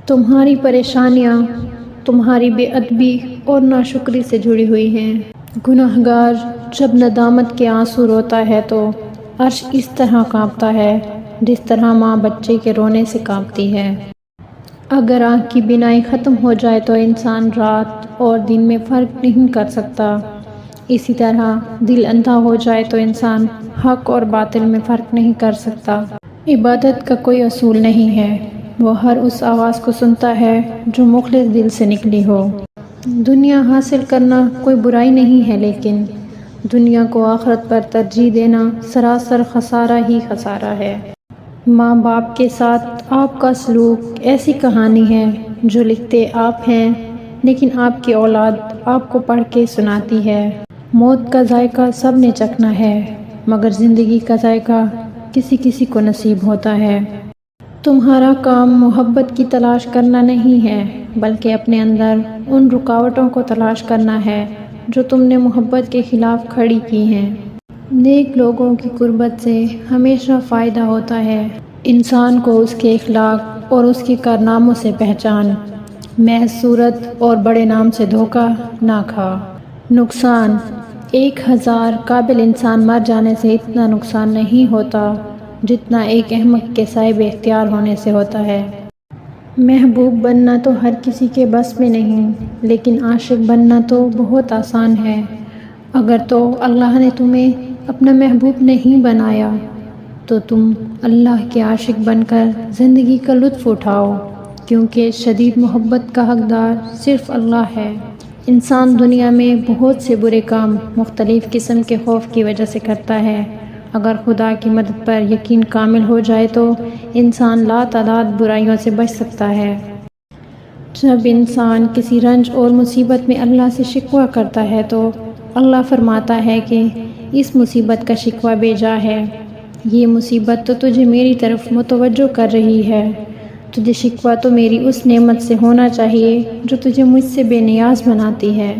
تمہاری پریشانیاں تمہاری بے ادبی اور ناشکری سے جڑی ہوئی ہیں۔ گناہگار جب ندامت کے آنسو روتا ہے تو عرش اس طرح کانپتا ہے جس طرح ماں بچے کے رونے سے کانپتی ہے۔ اگر آنکھ کی بینائی ختم ہو جائے تو انسان رات اور دن میں فرق نہیں کر سکتا۔ اسی طرح دل اندھا ہو جائے تو انسان حق اور باطل میں فرق نہیں کر سکتا۔ عبادت کا کوئی اصول نہیں ہے، وہ ہر اس آواز کو سنتا ہے جو مخلص دل سے نکلی ہو۔ دنیا حاصل کرنا کوئی برائی نہیں ہے، لیکن دنیا کو آخرت پر ترجیح دینا سراسر خسارہ ہی خسارہ ہے۔ ماں باپ کے ساتھ آپ کا سلوک ایسی کہانی ہے جو لکھتے آپ ہیں، لیکن آپ کی اولاد آپ کو پڑھ کے سناتی ہے۔ موت کا ذائقہ سب نے چکھنا ہے، مگر زندگی کا ذائقہ کسی کسی کو نصیب ہوتا ہے۔ تمہارا کام محبت کی تلاش کرنا نہیں ہے، بلکہ اپنے اندر ان رکاوٹوں کو تلاش کرنا ہے جو تم نے محبت کے خلاف کھڑی کی ہیں۔ نیک لوگوں کی قربت سے ہمیشہ فائدہ ہوتا ہے۔ انسان کو اس کے اخلاق اور اس کے کارناموں سے پہچان، محض صورت اور بڑے نام سے دھوکہ نہ کھا۔ نقصان 1000 قابل انسان مر جانے سے اتنا نقصان نہیں ہوتا جتنا ایک احمق کے صاحب اختیار ہونے سے ہوتا ہے۔ محبوب بننا تو ہر کسی کے بس میں نہیں، لیکن عاشق بننا تو بہت آسان ہے۔ اگر تو اللہ نے تمہیں اپنا محبوب نہیں بنایا تو تم اللہ کے عاشق بن کر زندگی کا لطف اٹھاؤ، کیونکہ شدید محبت کا حقدار صرف اللہ ہے۔ انسان دنیا میں بہت سے برے کام مختلف قسم کے خوف کی وجہ سے کرتا ہے۔ اگر خدا کی مدد پر یقین کامل ہو جائے تو انسان لاتعداد برائیوں سے بچ سکتا ہے۔ جب انسان کسی رنج اور مصیبت میں اللہ سے شکوہ کرتا ہے تو اللہ فرماتا ہے کہ اس مصیبت کا شکوہ بے جا ہے، یہ مصیبت تو تجھے میری طرف متوجہ کر رہی ہے، تجھے شکوہ تو میری اس نعمت سے ہونا چاہیے جو تجھے مجھ سے بے نیاز بناتی ہے۔